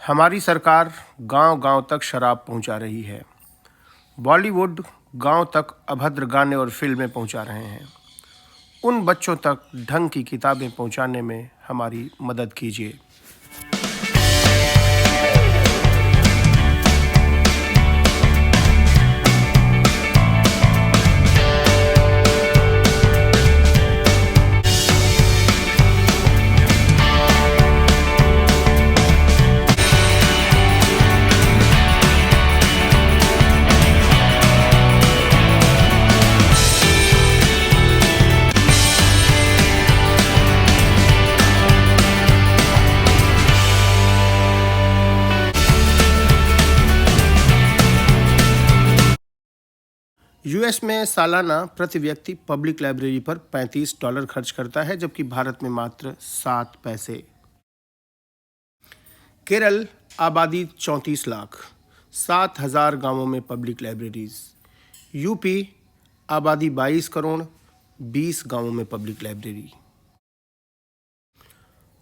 हमारी सरकार गांव-गांव तक शराब पहुंचा रही है। बॉलीवुड गांव तक अभद्र गाने और फिल्में पहुंचा रहे हैं। उन बच्चों तक ढंग की किताबें पहुंचाने में हमारी मदद कीजिए। यूएस में सालाना प्रति व्यक्ति पब्लिक लाइब्रेरी पर $35 खर्च करता है, जबकि भारत में मात्र 7 पैसे। केरल आबादी 34 लाख, 7,000 गांवों में पब्लिक लाइब्रेरीज। यूपी आबादी 22 करोड़, 20 गांवों में पब्लिक लाइब्रेरी।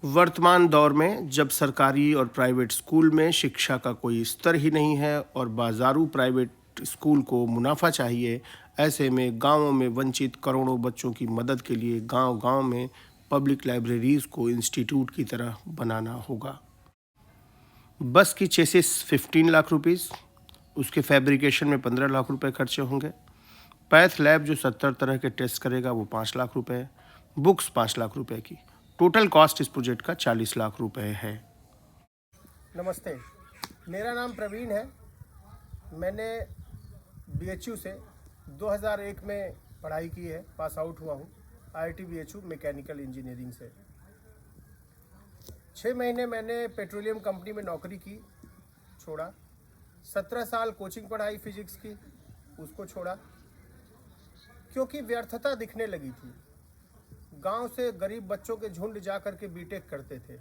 वर्तमान दौर में जब सरकारी और प्राइवेट स्कूल में शिक्षा का कोई स्तर ही नहीं है और बाजारू प्राइवेट स्कूल को मुनाफा चाहिए, ऐसे में गांवों में वंचित करोड़ों बच्चों की मदद के लिए गांव-गांव में पब्लिक लाइब्रेरीज को इंस्टीट्यूट की तरह बनाना होगा। बस की चेसिस 15 लाख रुपीस, उसके फैब्रिकेशन में 15 लाख रुपए खर्चे होंगे। पैथ लैब जो 70 तरह के टेस्ट करेगा वो 5 लाख रुपए, बुक्स 5 लाख रुपए की। टोटल कॉस्ट इस प्रोजेक्ट का 40 लाख रुपए है। नमस्ते, मेरा नाम प्रवीण है। मैंने बीएचयू से 2001 में पढ़ाई की है, पास आउट हुआ हूँ आईआईटी बीएचयू मैकेनिकल इंजीनियरिंग से। 6 महीने मैंने पेट्रोलियम कंपनी में नौकरी की, छोड़ा। 17 साल कोचिंग पढ़ाई फिजिक्स की, उसको छोड़ा क्योंकि व्यर्थता दिखने लगी थी। गांव से गरीब बच्चों के झुंड जा कर के बीटेक करते थे,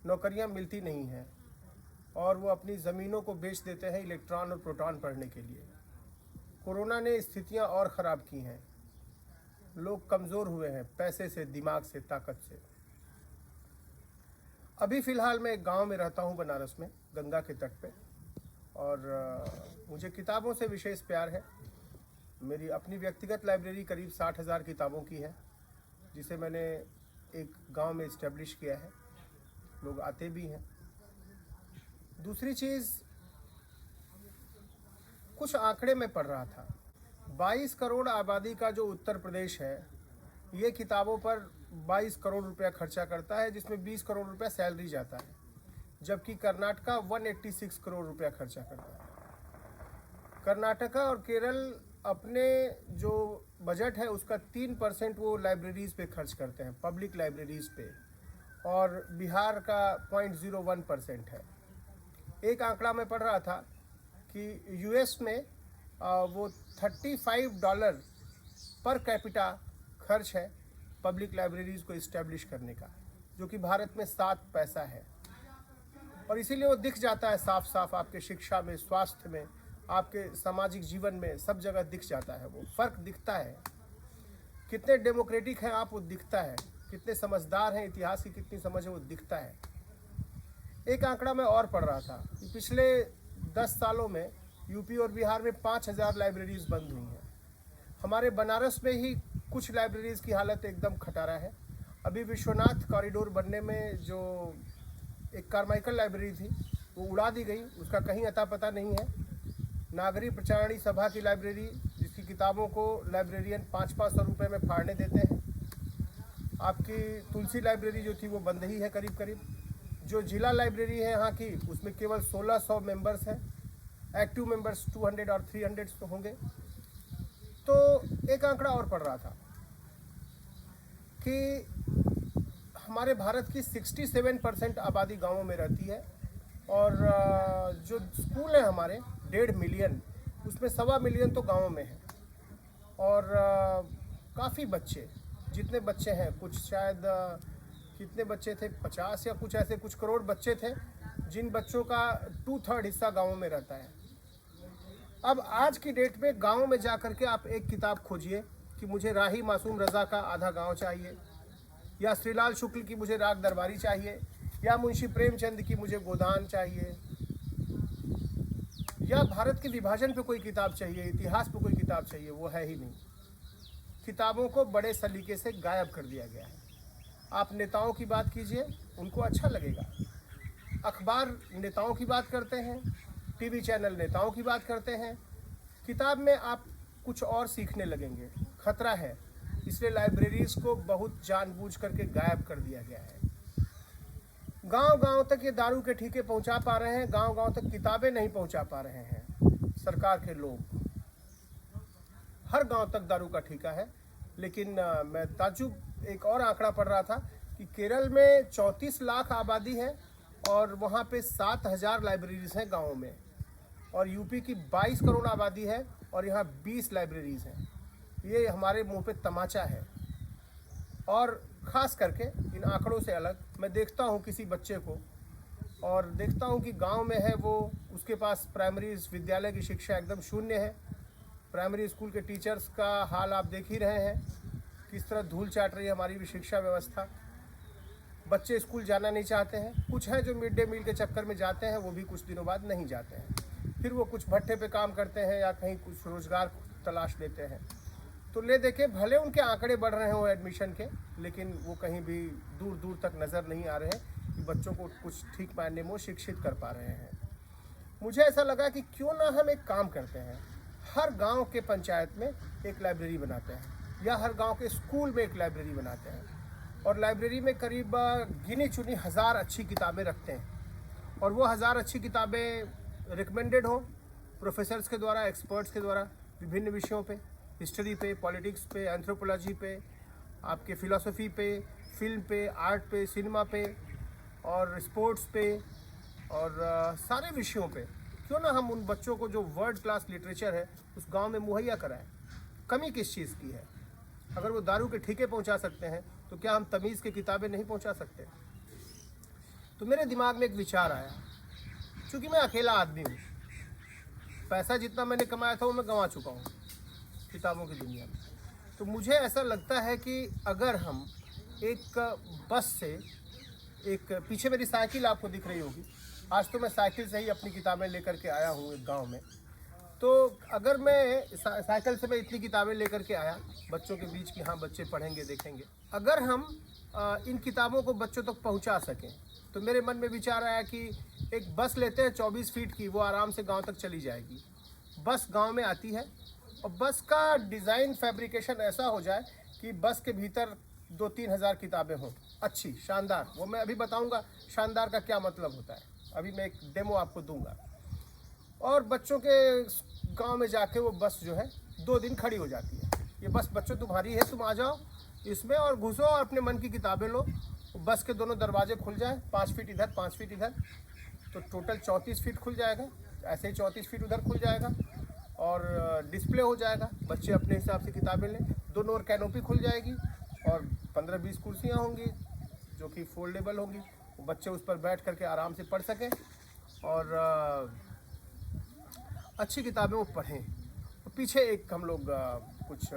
नौकरियां मिलती नहीं हैं और वो अपनी ज़मीनों को बेच देते हैं इलेक्ट्रॉन और प्रोटॉन पढ़ने के लिए। कोरोना ने स्थितियां और ख़राब की हैं, लोग कमज़ोर हुए हैं, पैसे से, दिमाग से, ताकत से। अभी फ़िलहाल मैं एक गांव में रहता हूं बनारस में, गंगा के तट पे, और मुझे किताबों से विशेष प्यार है। मेरी अपनी व्यक्तिगत लाइब्रेरी करीब 60,000 किताबों की है, जिसे मैंने एक गांव में इस्टेब्लिश किया है। लोग आते भी हैं। दूसरी चीज़, कुछ आंकड़े में पढ़ रहा था। 22 करोड़ आबादी का जो उत्तर प्रदेश है, ये किताबों पर 22 करोड़ रुपया खर्चा करता है, जिसमें 20 करोड़ रुपया सैलरी जाता है, जबकि कर्नाटका 186 करोड़ रुपया खर्चा करता है। कर्नाटका और केरल अपने जो बजट है उसका 3% वो लाइब्रेरीज़ पे खर्च करते हैं, पब्लिक लाइब्रेरीज़ पे, और बिहार का 0.01% है। एक आंकड़ा मैं पढ़ रहा था कि यूएस में वो $35 पर कैपिटा खर्च है पब्लिक लाइब्रेरीज़ को इस्टेब्लिश करने का, जो कि भारत में 7 पैसा है। और इसीलिए वो दिख जाता है साफ साफ, आपके शिक्षा में, स्वास्थ्य में, आपके सामाजिक जीवन में, सब जगह दिख जाता है। वो फ़र्क दिखता है। कितने डेमोक्रेटिक हैं आप, वो दिखता है। कितने समझदार हैं, इतिहास की कितनी समझ है, वो दिखता है। एक आंकड़ा मैं और पढ़ रहा था कि पिछले 10 सालों में यूपी और बिहार में 5,000 लाइब्रेरीज़ बंद हुई हैं। हमारे बनारस में ही कुछ लाइब्रेरीज़ की हालत एकदम खटारा है। अभी विश्वनाथ कॉरिडोर बनने में जो एक कार्माइकल लाइब्रेरी थी, वो उड़ा दी गई, उसका कहीं अता पता नहीं है। नागरिक प्रचारणी सभा की लाइब्रेरी, जिसकी किताबों को लाइब्रेरियन 500-500 रुपये में फाड़ने देते हैं। आपकी तुलसी लाइब्रेरी जो थी वो बंद ही है करीब करीब। जो जिला लाइब्रेरी है यहाँ की, उसमें केवल 1600 मेंबर्स हैं। एक्टिव मेंबर्स 200 और 300 तो होंगे। तो एक आंकड़ा और पढ़ रहा था कि हमारे भारत की 67% आबादी गांवों में रहती है, और जो स्कूल हैं हमारे 1.5 मिलियन, उसमें 1.25 मिलियन तो गांवों में है। और काफ़ी बच्चे, जितने बच्चे हैं, कुछ शायद कितने बच्चे थे, 50 या कुछ ऐसे कुछ करोड़ बच्चे थे, जिन बच्चों का 2/3 हिस्सा गाँवों में रहता है। अब आज की डेट में गाँव में जा कर के आप एक किताब खोजिए कि मुझे राही मासूम रज़ा का आधा गाँव चाहिए, या श्रीलाल शुक्ल की मुझे राग दरबारी चाहिए, या मुंशी प्रेमचंद की मुझे गोदान चाहिए, या भारत के विभाजन पे कोई किताब चाहिए, इतिहास पे कोई किताब चाहिए, वो है ही नहीं। किताबों को बड़े सलीके से गायब कर दिया गया है। आप नेताओं की बात कीजिए, उनको अच्छा लगेगा। अखबार नेताओं की बात करते हैं, टीवी चैनल नेताओं की बात करते हैं, किताब में आप कुछ और सीखने लगेंगे। खतरा है, इसलिए लाइब्रेरीज को बहुत जानबूझ करके गायब कर दिया गया है। गांव-गांव तक ये दारू के ठीके पहुंचा पा रहे हैं, गांव-गांव तक किताबें नहीं पहुंचा पा रहे हैं सरकार के लोग। हर गांव तक दारू का ठीका है, लेकिन मैं ताज्जुब एक और आंकड़ा पढ़ रहा था कि केरल में 34 लाख आबादी है और वहाँ पे 7,000 लाइब्रेरीज हैं गाँव में, और यूपी की 22 करोड़ आबादी है और यहाँ 20 लाइब्रेरीज हैं। ये हमारे मुंह पे तमाचा है। और ख़ास करके इन आंकड़ों से अलग मैं देखता हूँ किसी बच्चे को, और देखता हूँ कि गांव में है वो, उसके पास प्राइमरी विद्यालय की शिक्षा एकदम शून्य है। प्राइमरी स्कूल के टीचर्स का हाल आप देख ही रहे हैं, किस तरह धूल चाट रही है हमारी शिक्षा व्यवस्था। बच्चे स्कूल जाना नहीं चाहते हैं। कुछ हैं जो मिड डे मील के चक्कर में जाते हैं, वो भी कुछ दिनों बाद नहीं जाते हैं। फिर वो कुछ भट्टे पे काम करते हैं या कहीं कुछ रोज़गार तलाश लेते हैं। तो ले देखे भले उनके आंकड़े बढ़ रहे हों एडमिशन के, लेकिन वो कहीं भी दूर दूर तक नज़र नहीं आ रहे हैं कि बच्चों को कुछ ठीक मायने में शिक्षित कर पा रहे हैं। मुझे ऐसा लगा कि क्यों ना हम एक काम करते हैं, हर गांव के पंचायत में एक लाइब्रेरी बनाते हैं, या हर गांव के स्कूल में एक लाइब्रेरी बनाते हैं, और लाइब्रेरी में करीब गिनी चुनी 1000 अच्छी किताबें रखते हैं, और वो 1000 अच्छी किताबें रिकमेंडेड हो प्रोफेसर्स के द्वारा, एक्सपर्ट्स के द्वारा, विभिन्न विषयों पे, हिस्ट्री पे, पॉलिटिक्स पे, एंथ्रोपोलॉजी पे, आपके फ़िलासफ़ी पे, फिल्म पे, आर्ट पे, सिनेमा पे और स्पोर्ट्स पे और सारे विषयों पे। क्यों ना हम उन बच्चों को जो वर्ल्ड क्लास लिटरेचर है उस गांव में मुहैया कराएं। कमी किस चीज़ की है? अगर वो दारू के ठीके पहुंचा सकते हैं तो क्या हम तमीज़ की किताबें नहीं पहुंचा सकते? तो मेरे दिमाग में एक विचार आया, चूँकि मैं अकेला आदमी हूँ, पैसा जितना मैंने कमाया था वो मैं गंवा चुका हूँ किताबों की दुनिया में। तो मुझे ऐसा लगता है कि अगर हम एक बस से, एक पीछे मेरी साइकिल आपको दिख रही होगी, आज तो मैं साइकिल से ही अपनी किताबें लेकर के आया हूँ एक गांव में। तो अगर मैं साइकिल से मैं इतनी किताबें लेकर के आया बच्चों के बीच की, हाँ बच्चे पढ़ेंगे देखेंगे, अगर हम इन किताबों को बच्चों तक पहुँचा सकें, तो मेरे मन में विचार आया कि एक बस लेते हैं 24 फीट की, वो आराम से गाँव तक चली जाएगी। बस गाँव में आती है और बस का डिज़ाइन फैब्रिकेशन ऐसा हो जाए कि बस के भीतर 2-3 हज़ार किताबें हों, अच्छी शानदार। वो मैं अभी बताऊंगा शानदार का क्या मतलब होता है, अभी मैं एक डेमो आपको दूंगा। और बच्चों के गांव में जाके वो बस जो है 2 दिन खड़ी हो जाती है। ये बस बच्चों तुम्हारी है, तुम आ जाओ इसमें और घुसो और अपने मन की किताबें लो। बस के दोनों दरवाजे खुल जाए, 5 फीट इधर 5 फीट इधर, तो टोटल 34 फीट खुल जाएगा। ऐसे ही 34 फीट उधर खुल जाएगा और डिस्प्ले हो जाएगा, बच्चे अपने हिसाब से किताबें लें। दोनों ओर कैनोपी खुल जाएगी और 15-20 कुर्सियाँ होंगी जो कि फोल्डेबल होंगी, बच्चे उस पर बैठ करके आराम से पढ़ सकें और अच्छी किताबें वो पढ़ें। तो पीछे एक हम लोग कुछ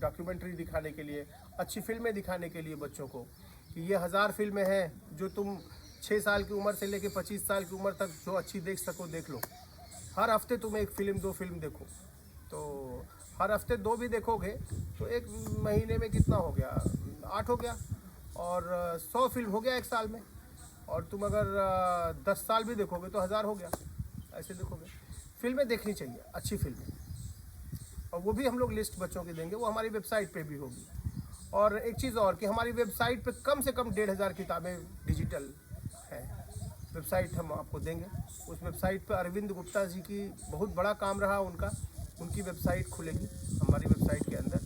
डॉक्यूमेंट्री दिखाने के लिए, अच्छी फिल्में दिखाने के लिए बच्चों को कि ये 1000 फिल्में हैं जो तुम 6 साल की उम्र से लेकर 25 साल की उम्र तक जो अच्छी देख सको देख लो। हर हफ्ते तुम एक फ़िल्म 2 फिल्म देखो, तो हर हफ्ते 2 भी देखोगे तो एक महीने में कितना हो गया, 8 हो गया, और 100 फिल्म हो गया एक साल में। और तुम अगर 10 साल भी देखोगे तो 1000 हो गया, ऐसे देखोगे। फिल्में देखनी चाहिए, अच्छी फिल्में, और वो भी हम लोग लिस्ट बच्चों की देंगे, वो हमारी वेबसाइट पे भी होगी। और एक चीज़ और कि हमारी वेबसाइट पे कम से कम 1500 किताबें डिजिटल हैं, वेबसाइट हम आपको देंगे। उस वेबसाइट पे अरविंद गुप्ता जी की बहुत बड़ा काम रहा उनका, उनकी वेबसाइट खुलेगी हमारी वेबसाइट के अंदर,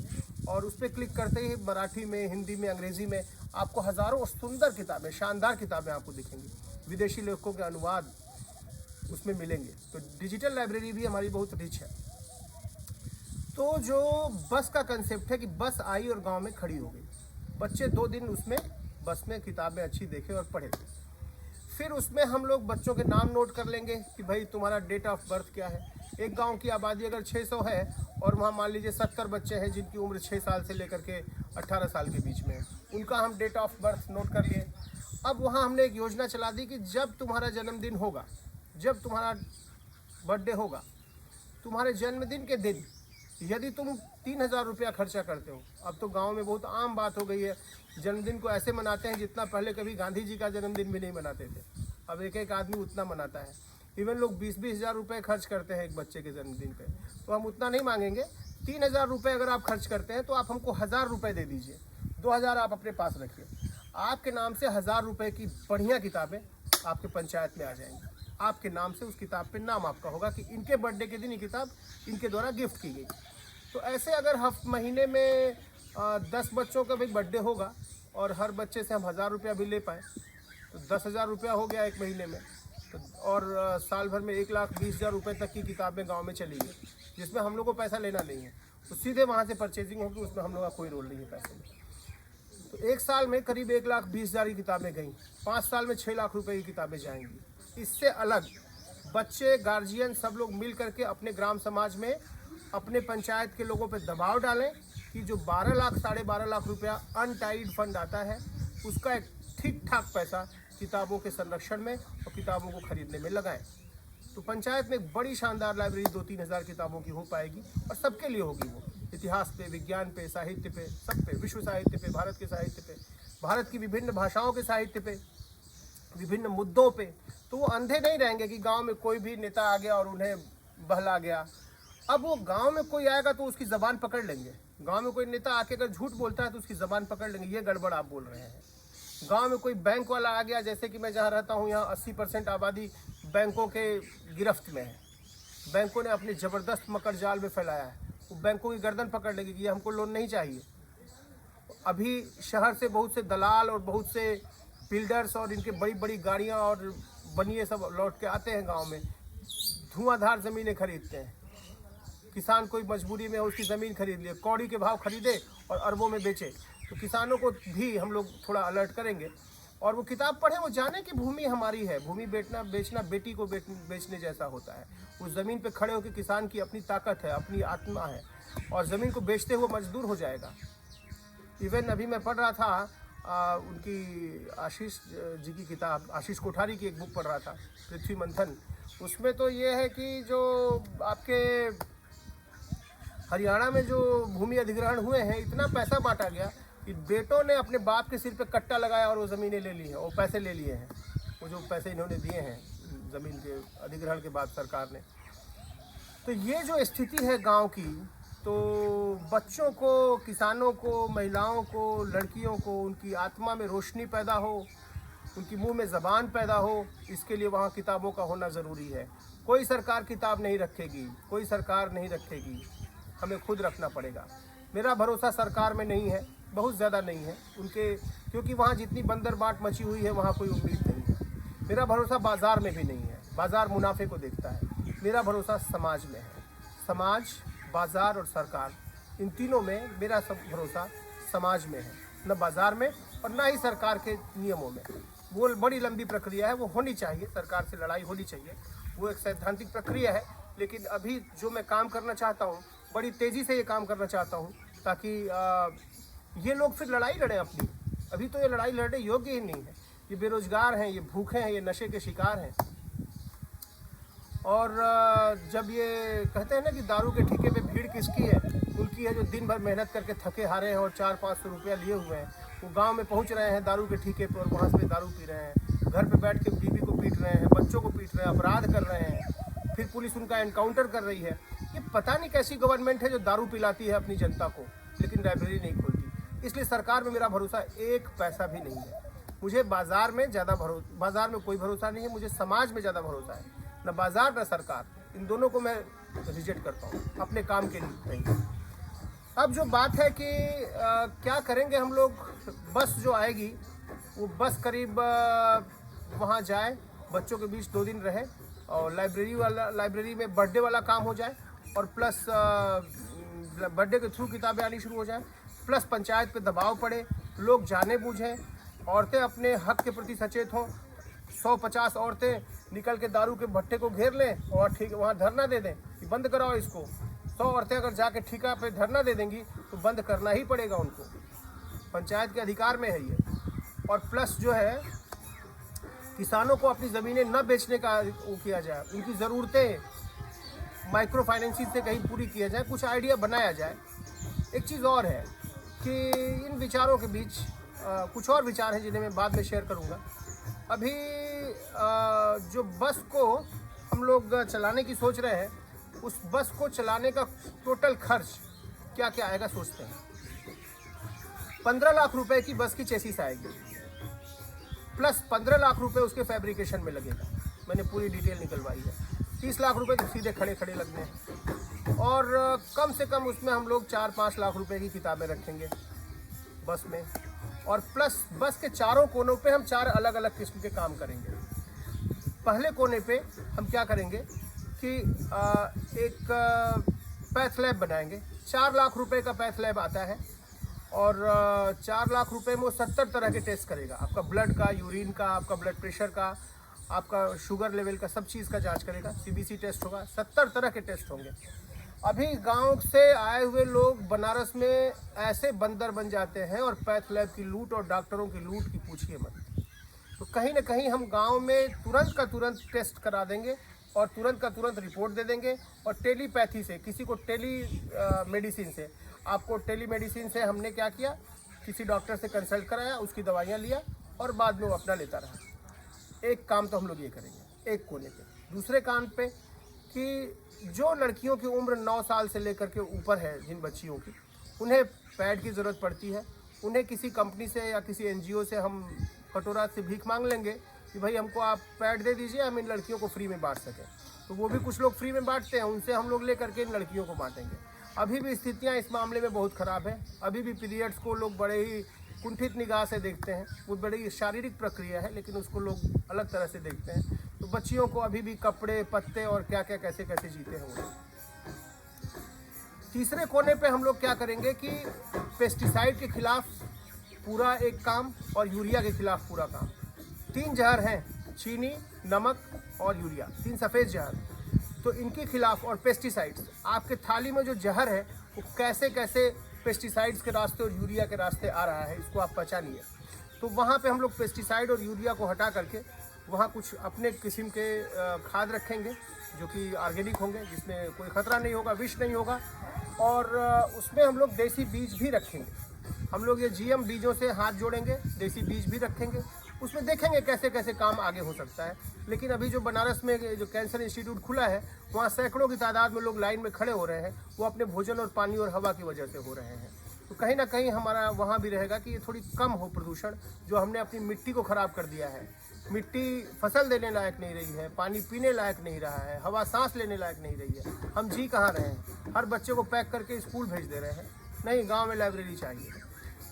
और उस पर क्लिक करते ही मराठी में, हिंदी में, अंग्रेज़ी में आपको हज़ारों सुंदर किताबें, शानदार किताबें आपको दिखेंगी, विदेशी लेखकों के अनुवाद उसमें मिलेंगे। तो डिजिटल लाइब्रेरी भी हमारी बहुत रिच है। तो जो बस का कंसेप्ट है कि बस आई और गांव में खड़ी हो गई, बच्चे 2 दिन उसमें बस में किताबें अच्छी देखें और पढ़ें। फिर उसमें हम लोग बच्चों के नाम नोट कर लेंगे कि भाई तुम्हारा डेट ऑफ बर्थ क्या है। एक गांव की आबादी अगर 600 है और वहाँ मान लीजिए 70 बच्चे हैं जिनकी उम्र 6 साल से लेकर के 18 साल के बीच में है, उनका हम डेट ऑफ बर्थ नोट कर लिए। अब वहाँ हमने एक योजना चला दी कि जब तुम्हारा जन्मदिन होगा, जब तुम्हारा बर्थडे होगा, तुम्हारे जन्मदिन के दिन यदि तुम 3,000 रुपया खर्चा करते हो, अब तो गांव में बहुत आम बात हो गई है, जन्मदिन को ऐसे मनाते हैं जितना पहले कभी गांधी जी का जन्मदिन भी नहीं मनाते थे। अब एक एक आदमी उतना मनाता है। इवन लोग 20-20 हज़ार रुपये खर्च करते हैं एक बच्चे के जन्मदिन पे। तो हम उतना नहीं मांगेंगे। 3,000 रुपये अगर आप खर्च करते हैं तो आप हमको 1,000 रुपये दे दीजिए, 2,000 आप अपने पास रखिए। आपके नाम से 1,000 रुपये की बढ़िया किताबें आपके पंचायत में आ जाएंगी। आपके नाम से उस किताब पे नाम आपका होगा कि इनके बर्थडे के दिन ये किताब इनके द्वारा गिफ्ट की गई। तो ऐसे अगर महीने में 10 बच्चों का भी बर्थडे होगा और हर बच्चे से हम 1,000 रुपया भी ले पाए तो 10,000 रुपया हो गया एक महीने में। तो और साल भर में 1,20,000 रुपये तक की किताबें गांव में चली है, जिसमें हम लोग को पैसा लेना नहीं है। तो सीधे वहाँ से परचेजिंग होगी, उसमें हम लोग का कोई रोल नहीं है पैसे में। तो एक साल में करीब 1,20,000 की किताबें गई, 5 साल में 6 लाख रुपए की किताबें जाएंगी। इससे अलग बच्चे, गार्जियन सब लोग मिल करके अपने ग्राम समाज में अपने पंचायत के लोगों पे दबाव डालें कि जो 12 लाख 12.5 लाख रुपया अनटाइड फंड आता है उसका एक ठीक ठाक पैसा किताबों के संरक्षण में और किताबों को खरीदने में लगाएं। तो पंचायत में एक बड़ी शानदार लाइब्रेरी 2-3 हज़ार किताबों की हो पाएगी और सबके लिए होगी। वो इतिहास पे, विज्ञान पे, साहित्य पे, सब पे, विश्व साहित्य पे, भारत के साहित्य पे, भारत की विभिन्न भाषाओं के साहित्य पे, विभिन्न मुद्दों पे। तो वो अंधे नहीं रहेंगे कि गांव में कोई भी नेता आ गया और उन्हें बहला गया। अब वो गांव में कोई आएगा तो उसकी ज़बान पकड़ लेंगे। गांव में कोई नेता आके अगर झूठ बोलता है तो उसकी ज़बान पकड़ लेंगे, ये गड़बड़ आप बोल रहे हैं। गांव में कोई बैंक वाला आ गया, जैसे कि मैं जहाँ रहता हूँ यहाँ 80% आबादी बैंकों के गिरफ्त में है। बैंकों ने अपने ज़बरदस्त मकर जाल में फैलाया है। वो बैंकों की गर्दन पकड़ लेगी कि ये हमको लोन नहीं चाहिए। अभी शहर से बहुत से दलाल और बहुत से बिल्डर्स और इनके बड़ी बड़ी गाड़ियाँ और बनिए सब लौट के आते हैं गाँव में, धुआंधार ज़मीनें खरीदते हैं। किसान कोई मजबूरी में उसकी ज़मीन खरीद लिए, कौड़ी के भाव खरीदे और अरबों में बेचे। तो किसानों को भी हम लोग थोड़ा अलर्ट करेंगे और वो किताब पढ़ें, वो जाने कि भूमि हमारी है। भूमि बेचना बेटी को बेचने जैसा होता है। उस ज़मीन पे खड़े होकर किसान की अपनी ताकत है, अपनी आत्मा है और ज़मीन को बेचते हुए मजदूर हो जाएगा। इवन अभी मैं पढ़ रहा था उनकी आशीष जी की किताब, आशीष कोठारी की एक बुक पढ़ रहा था, पृथ्वी मंथन। उसमें तो ये है कि जो आपके हरियाणा में जो भूमि अधिग्रहण हुए हैं, इतना पैसा बांटा गया कि बेटों ने अपने बाप के सिर पे कट्टा लगाया और वो ज़मीनें ले ली हैं और पैसे ले लिए हैं। वो जो पैसे इन्होंने दिए हैं ज़मीन के अधिग्रहण के बाद सरकार ने। तो ये जो स्थिति है गांव की, तो बच्चों को, किसानों को, महिलाओं को, लड़कियों को, उनकी आत्मा में रोशनी पैदा हो, उनकी मुंह में ज़बान पैदा हो, इसके लिए वहाँ किताबों का होना ज़रूरी है। कोई सरकार किताब नहीं रखेगी, कोई सरकार नहीं रखेगी, हमें खुद रखना पड़ेगा। मेरा भरोसा सरकार में नहीं है, बहुत ज़्यादा नहीं है उनके, क्योंकि वहाँ जितनी बंदर बाट मची हुई है वहाँ कोई उम्मीद नहीं है। मेरा भरोसा बाज़ार में भी नहीं है, बाज़ार मुनाफे को देखता है। मेरा भरोसा समाज में है। समाज, बाज़ार और सरकार, इन तीनों में मेरा सब भरोसा समाज में है, न बाज़ार में और न ही सरकार के नियमों में। वो बड़ी लंबी प्रक्रिया है, वो होनी चाहिए, सरकार से लड़ाई होनी चाहिए, वो एक सैद्धांतिक प्रक्रिया है। लेकिन अभी जो मैं काम करना चाहता हूँ, बड़ी तेज़ी से ये काम करना चाहता हूँ ताकि ये लोग फिर लड़ाई लड़ें अपनी। अभी तो ये लड़ाई लड़ने योग्य ही नहीं है। ये बेरोजगार हैं, ये भूखे हैं, ये नशे के शिकार हैं। और जब ये कहते हैं ना कि दारू के ठेके पे भीड़ किसकी है, उनकी है जो दिन भर मेहनत करके थके हारे हैं और 400-500 रुपया लिए हुए हैं। वो गांव में पहुंच रहे हैं दारू के ठेके पर और वहाँ से दारू पी रहे हैं, घर पे बैठ के बीवी को पीट रहे हैं, बच्चों को पीट रहे हैं, अपराध कर रहे हैं, फिर पुलिस उनका एनकाउंटर कर रही है। ये पता नहीं कैसी गवर्नमेंट है जो दारू पिलाती है अपनी जनता को, लेकिन लाइब्रेरी नहीं खोलती। इसलिए सरकार में मेरा भरोसा एक पैसा भी नहीं है। मुझे बाज़ार में ज़्यादा भरोसा, बाज़ार में कोई भरोसा नहीं है, मुझे समाज में ज़्यादा भरोसा है। न बाज़ार न सरकार, इन दोनों को मैं रिजेक्ट करता हूँ अपने काम के लिए। अब जो बात है कि क्या करेंगे हम लोग, बस जो आएगी वो बस करीब वहाँ जाए, बच्चों के बीच 2 दिन रहे और लाइब्रेरी में बर्थडे वाला काम हो जाए और प्लस बर्थडे के थ्रू किताबें आनी शुरू हो जाए, प्लस पंचायत पे दबाव पड़े, लोग जाने बूझें, औरतें अपने हक के प्रति सचेत हों। 150 औरतें निकल के दारू के भट्टे को घेर लें और ठीक वहाँ धरना दे दें कि बंद कराओ इसको। 100 औरतें अगर जाके ठिका पे धरना दे देंगी तो बंद करना ही पड़ेगा उनको, पंचायत के अधिकार में है ये। और प्लस जो है किसानों को अपनी ज़मीनें न बेचने का वो किया जाए, उनकी ज़रूरतें माइक्रो फाइनेंसिंग से कहीं पूरी किया जाए, कुछ आइडिया बनाया जाए। एक चीज़ और है कि इन विचारों के बीच कुछ और विचार हैं जिन्हें मैं बाद में शेयर करूंगा। अभी जो बस को हम लोग चलाने की सोच रहे हैं, उस बस को चलाने का टोटल खर्च क्या क्या आएगा सोचते हैं। 15 लाख रुपए की बस की चेसिस आएगी, प्लस 15 लाख रुपए उसके फैब्रिकेशन में लगेगा। मैंने पूरी डिटेल निकलवाई है। 30 लाख रुपए तो सीधे खड़े खड़े लगने हैं, और कम से कम उसमें हम लोग 4-5 लाख रुपए की किताबें रखेंगे बस में, और प्लस बस के चारों कोनों पे हम 4 अलग अलग किस्म के काम करेंगे। पहले कोने पे हम क्या करेंगे कि एक पैथ लैब बनाएंगे। 4 लाख रुपए का पैथ लैब आता है, और 4 लाख रुपए में वो 70 तरह के टेस्ट करेगा। आपका ब्लड का, यूरिन का, आपका ब्लड प्रेशर का, आपका शुगर लेवल का, सब चीज़ का जांच करेगा। सीबीसी टेस्ट होगा, 70 तरह के टेस्ट होंगे। अभी गांव से आए हुए लोग बनारस में ऐसे बंदर बन जाते हैं, और पैथ लैब की लूट और डॉक्टरों की लूट की पूछिए मत। तो कहीं ना कहीं हम गांव में तुरंत का तुरंत टेस्ट करा देंगे, और तुरंत का तुरंत रिपोर्ट दे देंगे। और टेलीपैथी से, किसी को मेडिसिन से, आपको टेलीमेडिसिन से हमने क्या किया, किसी डॉक्टर से कंसल्ट कराया, उसकी दवाइयाँ लिया, और बाद में वो अपना लेता रहा। एक काम तो हम लोग ये करेंगे एक कोने पे। दूसरे काम पे कि जो लड़कियों की उम्र 9 साल से लेकर के ऊपर है, जिन बच्चियों की, उन्हें पैड की ज़रूरत पड़ती है, उन्हें किसी कंपनी से या किसी एनजीओ से हम कटोरा से भीख मांग लेंगे कि भाई हमको आप पैड दे दीजिए, हम इन लड़कियों को फ्री में बांट सकें। तो वो भी कुछ लोग फ्री में बांटते हैं, उनसे हम लोग ले करके इन लड़कियों को बांटेंगे। अभी भी स्थितियाँ इस मामले में बहुत ख़राब है। अभी भी पीरियड्स को लोग बड़े ही कुंठित निगाह से देखते हैं। वो बड़ी शारीरिक प्रक्रिया है, लेकिन उसको लोग अलग तरह से देखते हैं। तो बच्चियों को अभी भी कपड़े, पत्ते और क्या क्या कैसे कैसे जीते हैं वो। तीसरे कोने पे हम लोग क्या करेंगे कि पेस्टिसाइड के खिलाफ पूरा एक काम, और यूरिया के खिलाफ पूरा काम। 3 जहर हैं, चीनी, नमक और यूरिया, 3 सफ़ेद जहर। तो इनके खिलाफ, और पेस्टिसाइड्स, आपके थाली में जो जहर है वो कैसे कैसे पेस्टिसाइड्स के रास्ते और यूरिया के रास्ते आ रहा है, इसको आप पहचानिए। तो वहाँ पे हम लोग पेस्टिसाइड और यूरिया को हटा करके वहाँ कुछ अपने किस्म के खाद रखेंगे जो कि ऑर्गेनिक होंगे, जिसमें कोई खतरा नहीं होगा, विष नहीं होगा। और उसमें हम लोग देसी बीज भी रखेंगे। हम लोग ये जीएम बीजों से हाथ जोड़ेंगे, देसी बीज भी रखेंगे। उसमें देखेंगे कैसे कैसे काम आगे हो सकता है। लेकिन अभी जो बनारस में जो कैंसर इंस्टीट्यूट खुला है, वहाँ सैकड़ों की तादाद में लोग लाइन में खड़े हो रहे हैं। वो अपने भोजन और पानी और हवा की वजह से हो रहे हैं। तो कहीं ना कहीं हमारा वहाँ भी रहेगा कि ये थोड़ी कम हो प्रदूषण, जो हमने अपनी मिट्टी को ख़राब कर दिया है। मिट्टी फसल देने लायक नहीं रही है, पानी पीने लायक नहीं रहा है, हवा सांस लेने लायक नहीं रही है। हम जी कहाँ रहे हैं? हर बच्चे को पैक करके स्कूल भेज दे रहे हैं। नहीं, गाँव में लाइब्रेरी चाहिए।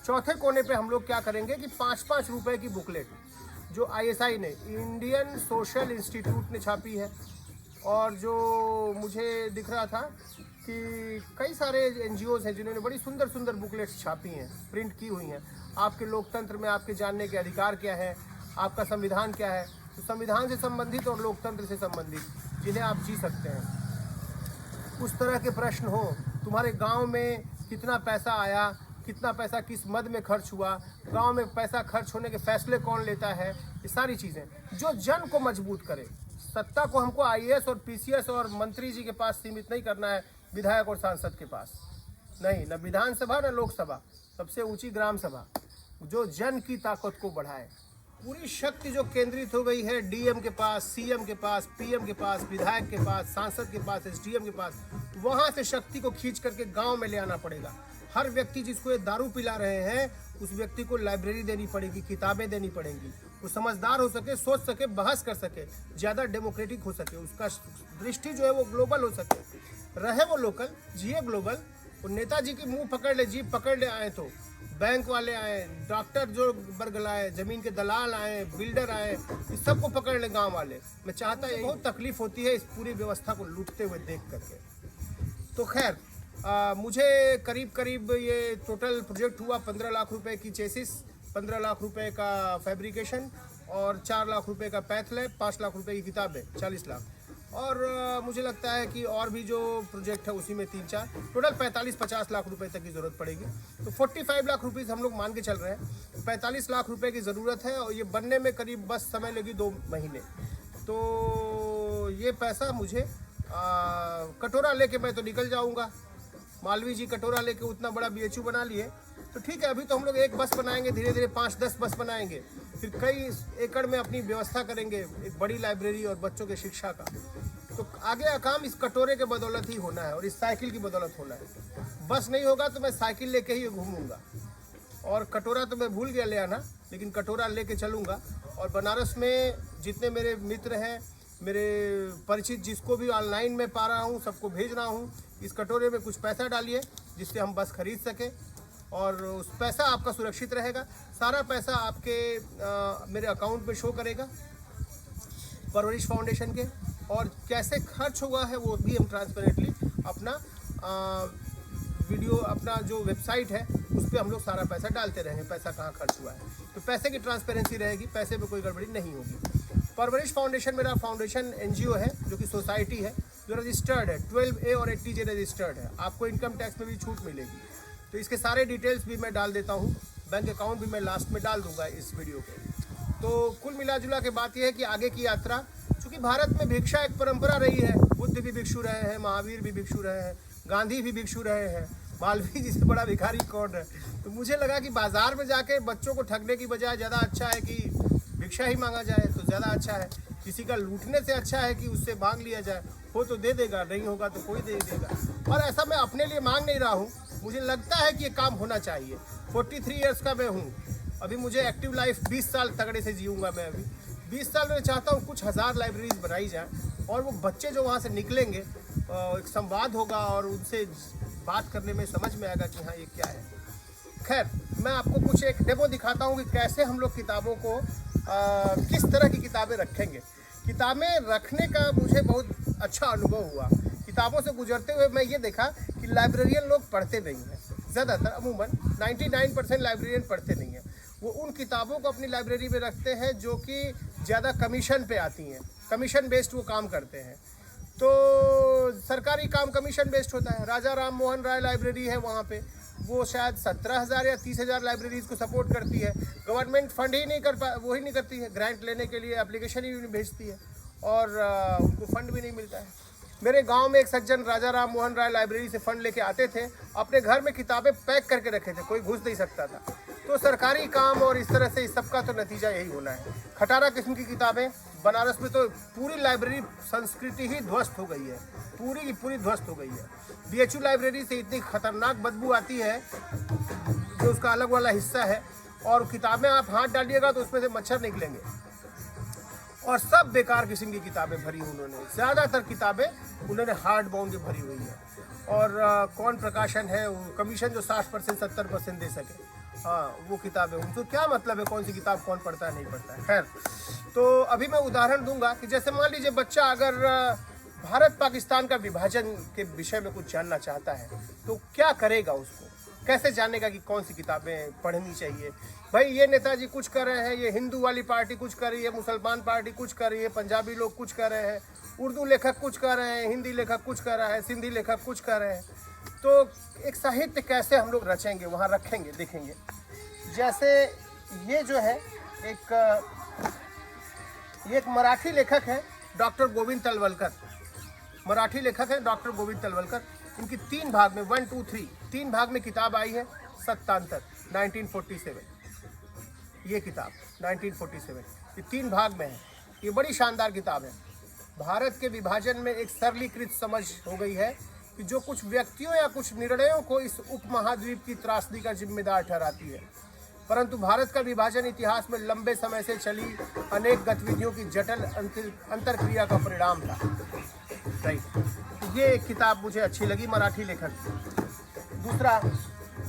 चौथे कोने पे हम लोग क्या करेंगे कि 5-5 रुपए की बुकलेट, जो ISI ने, इंडियन सोशल इंस्टीट्यूट ने छापी है, और जो मुझे दिख रहा था कि कई सारे NGOs हैं जिन्होंने बड़ी सुंदर सुंदर बुकलेट्स छापी हैं, प्रिंट की हुई हैं। आपके लोकतंत्र में आपके जानने के अधिकार क्या है, आपका संविधान क्या है। तो संविधान से संबंधित और लोकतंत्र से संबंधित जिन्हें आप जी सकते हैं, उस तरह के प्रश्न हो। तुम्हारे गांव में कितना पैसा आया, कितना पैसा किस मद में खर्च हुआ, गांव में पैसा खर्च होने के फैसले कौन लेता है, ये सारी चीज़ें जो जन को मजबूत करे। सत्ता को हमको IAS और PCS और मंत्री जी के पास सीमित नहीं करना है, विधायक और सांसद के पास नहीं, न विधानसभा न लोकसभा, सबसे ऊंची ग्राम सभा, जो जन की ताकत को बढ़ाए। पूरी शक्ति जो केंद्रित हो गई है DM के पास, CM के पास, PM के पास, विधायक के पास, सांसद के पास, SDM के पास, वहाँ से शक्ति को खींच करके गांव में ले आना पड़ेगा। हर व्यक्ति जिसको ये दारू पिला रहे हैं, उस व्यक्ति को लाइब्रेरी देनी पड़ेगी, किताबें देनी पड़ेंगी। वो समझदार हो सके, सोच सके, बहस कर सके, ज़्यादा डेमोक्रेटिक हो सके, उसका दृष्टि जो है वो ग्लोबल हो सके, रहे वो लोकल, जिए ग्लोबल। वो नेताजी की मुंह पकड़ ले, जीप पकड़ ले आए, तो बैंक वाले आए, डॉक्टर जो बरगलाए, ज़मीन के दलाल आए, बिल्डर आए, इस सबको पकड़ ले गाँव वाले। मैं चाहता है, बहुत तकलीफ होती है इस पूरी व्यवस्था को लूटते हुए देख करके। तो खैर, मुझे करीब करीब ये टोटल प्रोजेक्ट हुआ 15 लाख रुपए की चेसिस, 15 लाख रुपए का फैब्रिकेशन, और 4 लाख रुपए का पैथ लैब, 5 लाख रुपए की किताबें, 40 लाख। और मुझे लगता है कि और भी जो प्रोजेक्ट है उसी में 3-4 टोटल 45-50 लाख रुपए तक की ज़रूरत पड़ेगी। तो 45 लाख रुपीज़ हम लोग मान के चल रहे हैं। 45 लाख रुपए की ज़रूरत है और ये बनने में करीब बस समय लगी 2 महीने। तो ये पैसा मुझे कटोरा लेके मैं तो निकल जाऊंगा। मालवीय जी कटोरा लेके उतना बड़ा BHU बना लिए, तो ठीक है। अभी तो हम लोग एक बस बनाएंगे, धीरे धीरे 5-10 बस बनाएंगे, फिर कई एकड़ में अपनी व्यवस्था करेंगे एक बड़ी लाइब्रेरी और बच्चों के शिक्षा का। तो आगे का काम इस कटोरे के बदौलत ही होना है और इस साइकिल की बदौलत होना है। बस नहीं होगा तो मैं साइकिल लेके ही घूमूंगा, और कटोरा तो मैं भूल गया ले आना, लेकिन कटोरा लेके चलूँगा। और बनारस में जितने मेरे मित्र हैं, मेरे परिचित, जिसको भी ऑनलाइन में पा रहा हूँ, सबको भेज रहा हूँ, इस कटोरे में कुछ पैसा डालिए जिससे हम बस खरीद सकें, और उस पैसा आपका सुरक्षित रहेगा। सारा पैसा आपके मेरे अकाउंट में शो करेगा परवरिश फाउंडेशन के, और कैसे खर्च हुआ है वो भी हम ट्रांसपेरेंटली अपना वीडियो, अपना जो वेबसाइट है उस पर हम लोग सारा पैसा डालते रहेंगे, पैसा कहाँ खर्च हुआ है। तो पैसे की ट्रांसपेरेंसी रहेगी, पैसे में कोई गड़बड़ी नहीं होगी। परवरिश फाउंडेशन मेरा फाउंडेशन NGO है, जो कि सोसाइटी है, जो रजिस्टर्ड है, 12A और 80J रजिस्टर्ड है। आपको इनकम टैक्स में भी छूट मिलेगी। तो इसके सारे डिटेल्स भी मैं डाल देता हूँ, बैंक अकाउंट भी मैं लास्ट में डाल दूंगा इस वीडियो के। तो कुल मिला जुला के बात यह है कि आगे की यात्रा, चूँकि भारत में भिक्षा एक परंपरा रही है, बुद्ध भी भिक्षु रहे हैं, महावीर भी भिक्षु रहे हैं, गांधी भी भिक्षु रहे हैं, मालवीय जी से बड़ा भिखारी कौन है। तो मुझे लगा कि बाजार में जाके बच्चों को ठगने की बजाय ज़्यादा अच्छा है कि भिक्षा ही मांगा जाए, तो ज़्यादा अच्छा है। किसी का लूटने से अच्छा है कि उससे मांग लिया जाए, हो तो दे देगा, नहीं होगा तो कोई दे देगा। और ऐसा मैं अपने लिए मांग नहीं रहा हूँ, मुझे लगता है कि ये काम होना चाहिए। 43 इयर्स का मैं हूँ, अभी मुझे एक्टिव लाइफ 20 साल तगड़े से जीऊँगा मैं। अभी 20 साल में चाहता हूँ कुछ हज़ार लाइब्रेरीज बनाई जाए, और वो बच्चे जो वहाँ से निकलेंगे, एक संवाद होगा और उनसे बात करने में समझ में आएगा कि हाँ ये क्या है। खैर, मैं आपको कुछ एक डेमो दिखाता हूँ कि कैसे हम लोग किताबों को किस तरह की किताबें रखेंगे। किताबें रखने का मुझे बहुत अच्छा अनुभव हुआ। किताबों से गुजरते हुए मैं ये देखा कि लाइब्रेरियन लोग पढ़ते नहीं हैं, ज़्यादातर अमूमन 99% लाइब्रेरियन पढ़ते नहीं हैं। वो उन किताबों को अपनी लाइब्रेरी में रखते हैं जो कि ज़्यादा कमीशन पे आती हैं, कमीशन बेस्ड वो काम करते हैं। तो सरकारी काम कमीशन बेस्ड होता है। राजा राम मोहन राय लाइब्रेरी है, वहाँ पे वो शायद 17,000 या 30,000 लाइब्रेरीज को सपोर्ट करती है। गवर्नमेंट फंड ही नहीं वो ही नहीं करती है, ग्रांट लेने के लिए एप्लीकेशन ही नहीं भेजती है, और उनको फंड भी नहीं मिलता है। मेरे गांव में एक सज्जन राजा राम मोहन राय लाइब्रेरी से फंड लेके आते थे, अपने घर में किताबें पैक करके रखे थे, कोई घुस नहीं सकता था। तो सरकारी काम और इस तरह से इस सबका तो नतीजा यही होना है। खटारा किस्म की किताबें, बनारस में तो पूरी लाइब्रेरी संस्कृति ही ध्वस्त हो गई है, पूरी की पूरी ध्वस्त हो गई है। BHU लाइब्रेरी से इतनी खतरनाक बदबू आती है, जो उसका अलग वाला हिस्सा है, और किताबें आप हाथ डालिएगा तो उसमें से मच्छर निकलेंगे, और सब बेकार किस्म की किताबें भरी उन्होंने। ज़्यादातर किताबें उन्होंने हार्ड बाउंड की भरी हुई है, और कौन प्रकाशन है, कमीशन जो 60% 70% दे सके, हाँ वो किताबें, उनको क्या मतलब है कौन सी किताब कौन पढ़ता है नहीं पढ़ता है। खैर, तो अभी मैं उदाहरण दूंगा कि जैसे मान लीजिए बच्चा अगर भारत पाकिस्तान का विभाजन के विषय में कुछ जानना चाहता है, तो क्या करेगा, उसको कैसे जानेगा कि कौन सी किताबें पढ़नी चाहिए। भाई ये नेताजी कुछ कर रहे हैं, ये हिंदू वाली पार्टी कुछ कर रही है, मुसलमान पार्टी कुछ कर रही है, पंजाबी लोग कुछ कर रहे हैं, उर्दू लेखक कुछ कर रहे हैं, हिंदी लेखक कुछ कर रहा है, सिंधी लेखक कुछ कर रहे हैं। तो एक साहित्य कैसे हम लोग रचेंगे, वहाँ रखेंगे, देखेंगे। जैसे ये जो है एक मराठी लेखक है डॉक्टर गोविंद तलवलकर, मराठी लेखक है डॉक्टर गोविंद तलवलकर। इनकी 3 भाग में 1, 2, 3 भाग में किताब आई है, सत्तांतर 1947। ये किताब 1947 ये 3 भाग में है। ये बड़ी शानदार किताब है। भारत के विभाजन में एक सरलीकृत समझ हो गई है कि जो कुछ व्यक्तियों या कुछ निर्णयों को इस उपमहाद्वीप की त्रासदी का जिम्मेदार ठहराती है, परंतु भारत का विभाजन इतिहास में लंबे समय से चली अनेक गतिविधियों की जटिल अंतरक्रिया का परिणाम था। राइट, ये एक किताब मुझे अच्छी लगी, मराठी लेखक। दूसरा,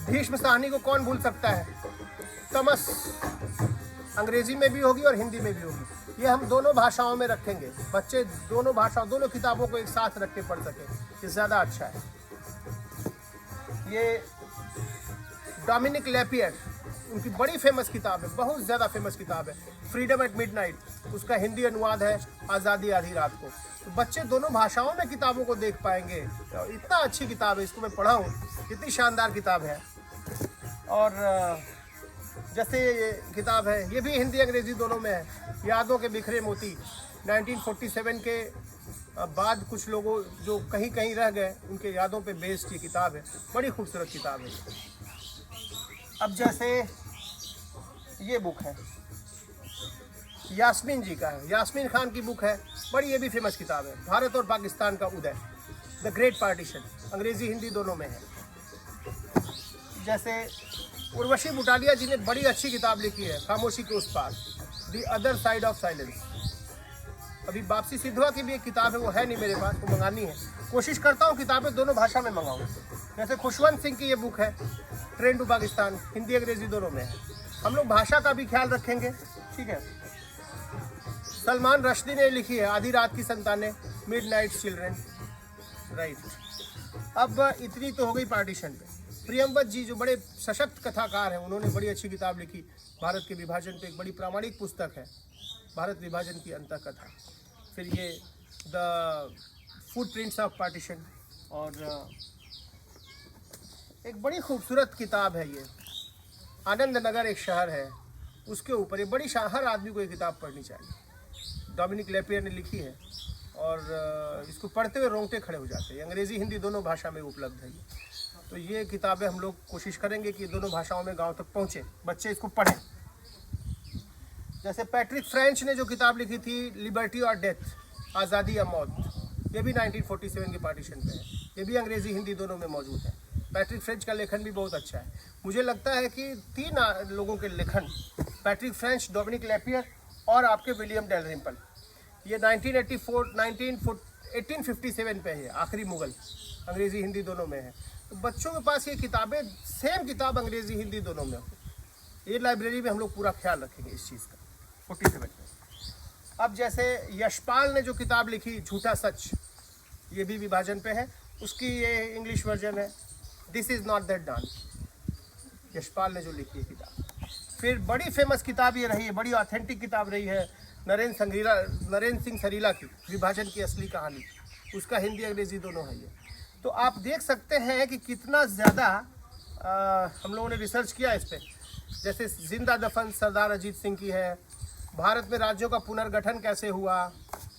भीष्म साहनी को कौन भूल सकता है, तमस, अंग्रेजी में भी होगी और हिंदी में भी होगी। ये हम दोनों भाषाओं में रखेंगे, बच्चे दोनों भाषाओं, दोनों किताबों को एक साथ रख के पढ़ सकें, ये ज़्यादा अच्छा है। ये डोमिनिक लेपियर, उनकी बड़ी फेमस किताब है, बहुत ज़्यादा फेमस किताब है, फ्रीडम एट मिडनाइट। उसका हिंदी अनुवाद है आज़ादी आधी रात को। तो बच्चे दोनों भाषाओं में किताबों को देख पाएंगे। तो इतना अच्छी किताब है, इसको मैं पढ़ा हूँ, इतनी शानदार किताब है। और जैसे ये किताब है, ये भी हिंदी अंग्रेज़ी दोनों में है, यादों के बिखरे मोती। 1947 के बाद कुछ लोगों जो कहीं कहीं रह गए, उनके यादों पे बेस्ड ये किताब है, बड़ी खूबसूरत किताब है। अब जैसे ये बुक है, यास्मीन जी का है, यास्मीन खान की बुक है, बड़ी ये भी फेमस किताब है, भारत और पाकिस्तान का उदय, द ग्रेट पार्टीशन, अंग्रेज़ी हिंदी दोनों में है। जैसे उर्वशी बुटालिया जी ने बड़ी अच्छी किताब लिखी है, खामोशी के उस पार, the other side of silence. अभी वापसी सिद्धवा की भी एक किताब है, वो है नहीं मेरे पास, वो मंगानी है। कोशिश करता हूँ किताबें दोनों भाषा में मंगाऊँ। जैसे खुशवंत सिंह की ये बुक है, ट्रेन टू पाकिस्तान, हिंदी अंग्रेज़ी दोनों में है। हम लोग भाषा का भी ख्याल रखेंगे, ठीक है। सलमान रश्दी ने लिखी है, आधी रात की संतानें, मिडनाइट चिल्ड्रन, राइट। अब इतनी तो हो गई पार्टीशन पे। प्रियमवत जी जो बड़े सशक्त कथाकार हैं, उन्होंने बड़ी अच्छी किताब लिखी, भारत के विभाजन पे, एक बड़ी प्रामाणिक पुस्तक है, भारत विभाजन की अंतःकथा। फिर ये द फुटप्रिंट्स ऑफ पार्टीशन, और एक बड़ी खूबसूरत किताब है ये, आनंद नगर एक शहर है, उसके ऊपर ये बड़ी हर आदमी को ये किताब पढ़नी चाहिए। डोमिनिक लेपियर ने लिखी है, और इसको पढ़ते हुए रोंगटे खड़े हो जाते हैं। अंग्रेज़ी हिंदी दोनों भाषा में उपलब्ध है ये। तो ये किताबें हम लोग कोशिश करेंगे कि दोनों भाषाओं में गांव तक पहुँचे, बच्चे इसको पढ़ें। जैसे पैट्रिक फ्रेंच ने जो किताब लिखी थी, लिबर्टी और डेथ, आज़ादी या मौत, ये भी 1947 के पार्टीशन पे है, ये भी अंग्रेज़ी हिंदी दोनों में मौजूद है। पैट्रिक फ्रेंच का लेखन भी बहुत अच्छा है। मुझे लगता है कि 3 लोगों के लेखन, पैट्रिक फ्रेंच, डोमिनिक लेपियर और आपके विलियम डेलरिम्पल, ये 1857 पे है, आखिरी मुगल, अंग्रेज़ी हिंदी दोनों में है। तो बच्चों के पास ये किताबें, सेम किताब अंग्रेज़ी हिंदी दोनों में हो, ये लाइब्रेरी में हम लोग पूरा ख्याल रखेंगे इस चीज़ का। 47 में अब जैसे यशपाल ने जो किताब लिखी, झूठा सच, ये भी विभाजन पे है, उसकी ये इंग्लिश वर्जन है, this is not that done, Yashpal ने जो लिखी है किताब। फिर बड़ी फेमस किताब ये रही है, बड़ी ऑथेंटिक किताब रही है, नरेंद्र सिंह सरीला की विभाजन की असली कहानी, उसका हिंदी अंग्रेज़ी दोनों है ये। तो आप देख सकते हैं कि कितना ज़्यादा हम लोगों ने रिसर्च किया इस पर। जैसे जिंदा दफन सरदार अजीत सिंह की है, भारत में राज्यों का पुनर्गठन कैसे हुआ,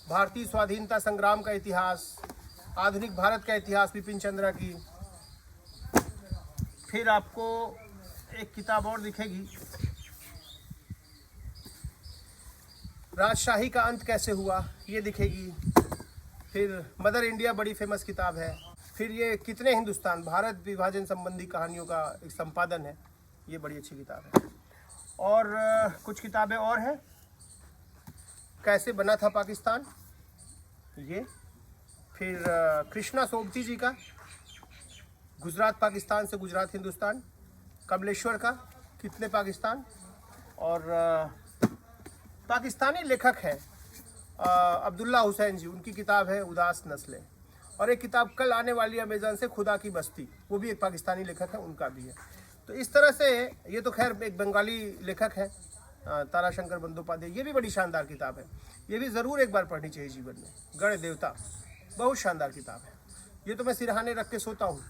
भारतीय स्वाधीनता संग्राम का इतिहास, आधुनिक भारत का इतिहास बिपिन चंद्रा की। फिर आपको एक किताब और दिखेगी, राजशाही का अंत कैसे हुआ, ये दिखेगी। फिर मदर इंडिया बड़ी फेमस किताब है। फिर ये कितने हिंदुस्तान, भारत विभाजन संबंधी कहानियों का एक संपादन है, ये बड़ी अच्छी किताब है। और कुछ किताबें और हैं, कैसे बना था पाकिस्तान, ये। फिर कृष्णा सोबती जी का गुजरात पाकिस्तान से गुजरात हिंदुस्तान, कमलेश्वर का कितने पाकिस्तान, और पाकिस्तानी लेखक है अब्दुल्ला हुसैन जी, उनकी किताब है उदास नस्लें। और एक किताब कल आने वाली अमेज़न से, खुदा की बस्ती, वो भी एक पाकिस्तानी लेखक है, उनका भी है। तो इस तरह से ये तो खैर एक बंगाली लेखक है, ताराशंकर बंदोपाध्याय, ये भी बड़ी शानदार किताब है, ये भी ज़रूर एक बार पढ़नी चाहिए जीवन में। गण देवता बहुत शानदार किताब है, ये तो मैं सिरहाने रख के सोता हूँ।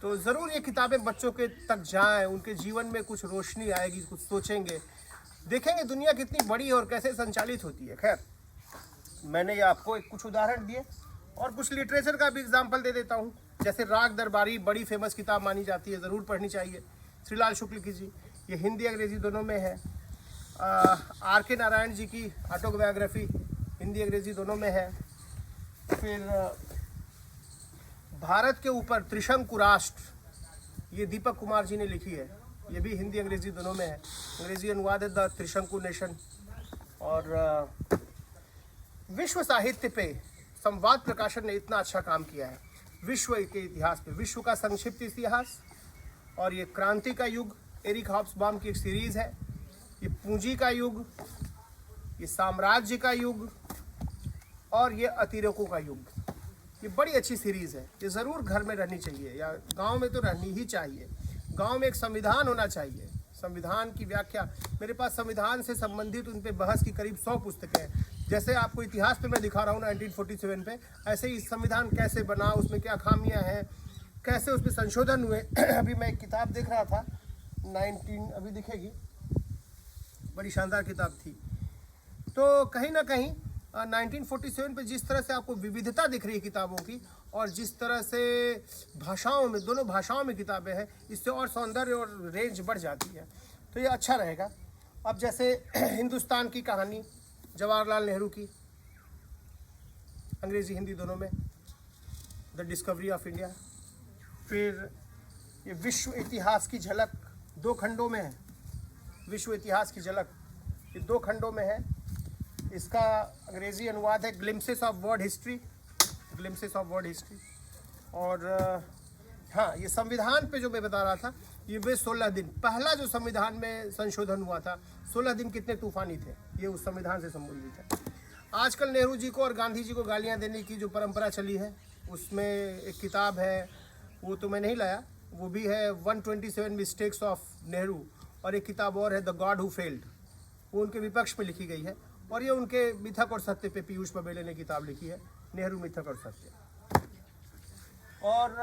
तो ज़रूर ये किताबें बच्चों के तक जाएं, उनके जीवन में कुछ रोशनी आएगी, कुछ सोचेंगे, देखेंगे दुनिया कितनी बड़ी है और कैसे संचालित होती है। खैर, मैंने ये आपको कुछ उदाहरण दिए, और कुछ लिटरेचर का भी एग्जाम्पल दे देता हूँ। जैसे राग दरबारी बड़ी फेमस किताब मानी जाती है, ज़रूर पढ़नी चाहिए, श्रीलाल शुक्ल की जी, ये हिंदी अंग्रेज़ी दोनों में है। R.K. नारायण जी की ऑटोबायोग्राफी हिंदी अंग्रेज़ी दोनों में है। फिर भारत के ऊपर त्रिशंकु राष्ट्र, ये दीपक कुमार जी ने लिखी है, ये भी हिंदी अंग्रेज़ी दोनों में है, अंग्रेज़ी अनुवाद है द त्रिशंकु नेशन। और विश्व साहित्य पे संवाद प्रकाशन ने इतना अच्छा काम किया है, विश्व के इतिहास पे, विश्व का संक्षिप्त इतिहास, और ये क्रांति का युग, एरिक हॉब्सबॉम की एक सीरीज़ है, ये पूंजी का युग, ये साम्राज्य का युग, और ये अतिरेकों का युग। ये बड़ी अच्छी सीरीज़ है, ये ज़रूर घर में रहनी चाहिए, या गांव में तो रहनी ही चाहिए। गांव में एक संविधान होना चाहिए, संविधान की व्याख्या, मेरे पास संविधान से संबंधित उन पे बहस की करीब 100 पुस्तकें हैं। जैसे आपको इतिहास पे मैं दिखा रहा हूँ 1947 पे, ऐसे ही संविधान कैसे बना, उसमें क्या खामियां हैं, कैसे उसमें संशोधन हुए। अभी मैं एक किताब देख रहा था, 19 अभी दिखेगी, बड़ी शानदार किताब थी। तो कहीं ना कहीं 1947 पे जिस तरह से आपको विविधता दिख रही है किताबों की, और जिस तरह से भाषाओं में, दोनों भाषाओं में किताबें हैं, इससे और सौंदर्य और रेंज बढ़ जाती है, तो ये अच्छा रहेगा। अब जैसे हिंदुस्तान की कहानी जवाहरलाल नेहरू की, अंग्रेज़ी हिंदी दोनों में, द डिस्कवरी ऑफ इंडिया। फिर ये विश्व इतिहास की झलक 2 खंडों में है, विश्व इतिहास की झलक ये 2 खंडों में है। इसका अंग्रेज़ी अनुवाद है glimpses of world history, glimpses of world history. और हाँ, ये संविधान पे जो मैं बता रहा था, ये वे 16 दिन, पहला जो संविधान में संशोधन हुआ था, 16 दिन कितने तूफानी थे, ये उस संविधान से संबंधित है। आजकल नेहरू जी को और गांधी जी को गालियां देने की जो परंपरा चली है, उसमें एक किताब है, वो तो मैं नहीं लाया, वो भी है 127 मिस्टेक्स ऑफ नेहरू, और एक किताब और है द गॉड हु फेल्ड, वो उनके विपक्ष में लिखी गई है, और ये उनके मिथक और सत्य पे पीयूष बबेले ने किताब लिखी है, नेहरू मिथक और सत्य। और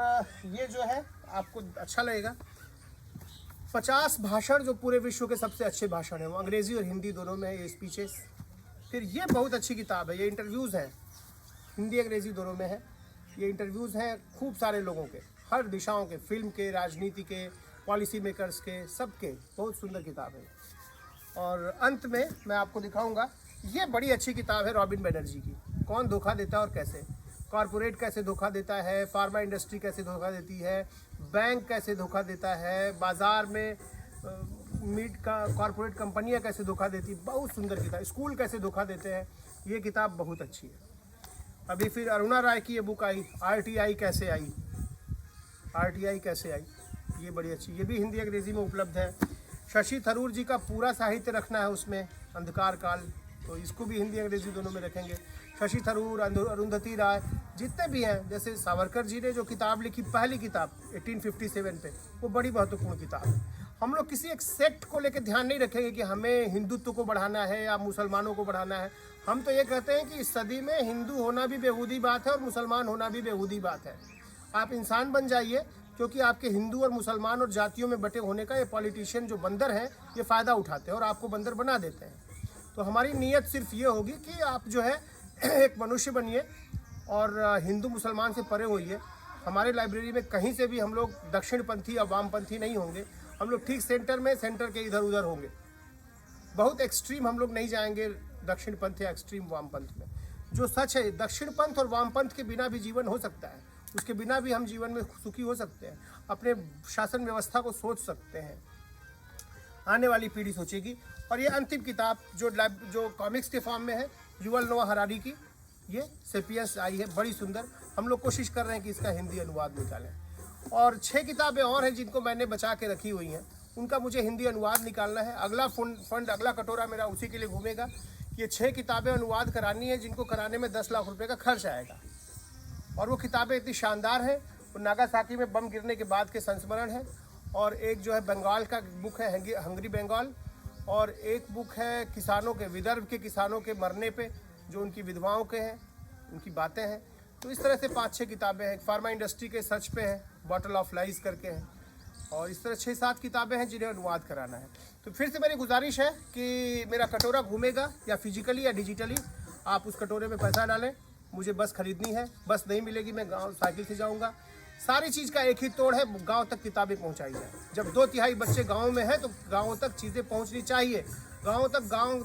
ये जो है आपको अच्छा लगेगा, 50 भाषण जो पूरे विश्व के सबसे अच्छे भाषण हैं, वो अंग्रेज़ी और हिंदी दोनों में है, ये स्पीचेस। फिर ये बहुत अच्छी किताब है, ये इंटरव्यूज़ हैं, हिंदी अंग्रेज़ी दोनों में है। ये इंटरव्यूज़ हैं खूब सारे लोगों के, हर दिशाओं के, फिल्म के, राजनीति के, पॉलिसी मेकर्स के, सबके, बहुत सुंदर किताब है। और अंत में मैं आपको दिखाऊंगा, ये बड़ी अच्छी किताब है रॉबिन बनर्जी की, कौन धोखा देता है और कैसे, कॉरपोरेट कैसे धोखा देता है, फार्मा इंडस्ट्री कैसे धोखा देती है, बैंक कैसे धोखा देता है, बाज़ार में मीट का कॉरपोरेट कंपनियां कैसे धोखा देती, बहुत सुंदर किताब। स्कूल कैसे धोखा देते हैं, ये किताब बहुत अच्छी है। अभी फिर अरुणा राय की ये बुक आई, RTI कैसे आई, RTI कैसे आई, ये बड़ी अच्छी, ये भी हिंदी अंग्रेज़ी में उपलब्ध है। शशि थरूर जी का पूरा साहित्य रखना है उसमें, अंधकार काल, तो इसको भी हिंदी अंग्रेज़ी दोनों में रखेंगे। शशि थरूर, अरुंधति राय, जितने भी हैं, जैसे सावरकर जी ने जो किताब लिखी, पहली किताब 1857 पे, वो बड़ी महत्वपूर्ण किताब है। हम लोग किसी एक सेक्ट को लेकर ध्यान नहीं रखेंगे कि हमें हिंदुत्व को बढ़ाना है या मुसलमानों को बढ़ाना है। हम तो ये कहते हैं कि इस सदी में हिंदू होना भी बेहूदी बात है और मुसलमान होना भी बेहूदी बात है। आप इंसान बन जाइए, क्योंकि आपके हिंदू और मुसलमान और जातियों में बटे होने का ये पॉलिटिशियन जो बंदर हैं, ये फ़ायदा उठाते हैं और आपको बंदर बना देते हैं। तो हमारी नीयत सिर्फ ये होगी कि आप जो है एक मनुष्य बनिए और हिंदू मुसलमान से परे होइए। हमारे लाइब्रेरी में कहीं से भी हम लोग दक्षिणपंथी या वामपंथी नहीं होंगे, हम लोग ठीक सेंटर में, सेंटर के इधर उधर होंगे। बहुत एक्सट्रीम हम लोग नहीं जाएंगे दक्षिणपंथ या एक्सट्रीम वामपंथ में। जो सच है, दक्षिणपंथ और वामपंथ के बिना भी जीवन हो सकता है, उसके बिना भी हम जीवन में सुखी हो सकते हैं, अपने शासन व्यवस्था को सोच सकते हैं, आने वाली पीढ़ी सोचेगी। और ये अंतिम किताब जो कॉमिक्स के फॉर्म में है, युवल नोआ हरारी की, ये सेपियंस आई है, बड़ी सुंदर। हम लोग कोशिश कर रहे हैं कि इसका हिंदी अनुवाद निकालें। और 6 किताबें और हैं जिनको मैंने बचा के रखी हुई हैं, उनका मुझे हिंदी अनुवाद निकालना है। अगला फंड, अगला कटोरा मेरा उसी के लिए घूमेगा। ये 6 किताबें अनुवाद करानी है, जिनको कराने में 10 लाख रुपए का खर्च आएगा। और वो किताबें इतनी शानदार हैं, वो नागासाकी में बम गिरने के बाद के संस्मरण है। और एक जो है बंगाल का बुक है, हंगरी बंगाल, और एक बुक है किसानों के, विदर्भ के किसानों के मरने पे, जो उनकी विधवाओं के हैं, उनकी बातें हैं। तो इस तरह से 5-6 किताबें हैं। फार्मा इंडस्ट्री के सच पे है, बॉटल ऑफ लाइज करके है। और इस तरह 6-7 किताबें हैं जिन्हें अनुवाद कराना है। तो फिर से मेरी गुजारिश है कि मेरा कटोरा घूमेगा, या फिजिकली या डिजिटली, आप उस कटोरे में पैसा डालें। मुझे बस खरीदनी है, बस नहीं मिलेगी, मैं गाँव साइकिल से जाऊँगा। सारी चीज़ का एक ही तोड़ है, गांव तक किताबें पहुंचाई जाए। जब 2/3 बच्चे गांव में हैं, तो गांवों तक चीज़ें पहुंचनी चाहिए। गांवों तक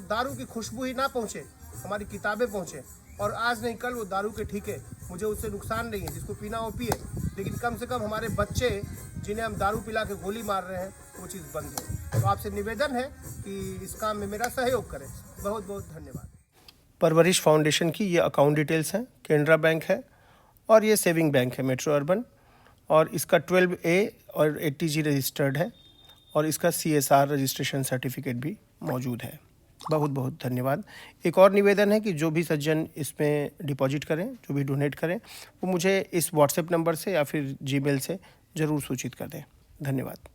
दारू की खुशबू ही ना पहुंचे, हमारी किताबें पहुंचे। और आज नहीं कल वो दारू के ठीके, मुझे उससे नुकसान नहीं है, जिसको पीना वो पिए, लेकिन कम से कम हमारे बच्चे जिन्हें हम दारू पिला के गोली मार रहे हैं, वो चीज़ बंद हो। तो आपसे निवेदन है कि इस काम में मेरा सहयोग करें। बहुत बहुत धन्यवाद। परवरिश फाउंडेशन की ये अकाउंट डिटेल्स हैं, केनरा बैंक है और ये सेविंग बैंक है मेट्रो अर्बन, और इसका 12A और 80G रजिस्टर्ड है, और इसका CSR रजिस्ट्रेशन सर्टिफिकेट भी मौजूद है। बहुत बहुत धन्यवाद। एक और निवेदन है कि जो भी सज्जन इसमें डिपॉजिट करें, जो भी डोनेट करें, वो मुझे इस व्हाट्सएप नंबर से या फिर जीमेल से ज़रूर सूचित कर दें। धन्यवाद।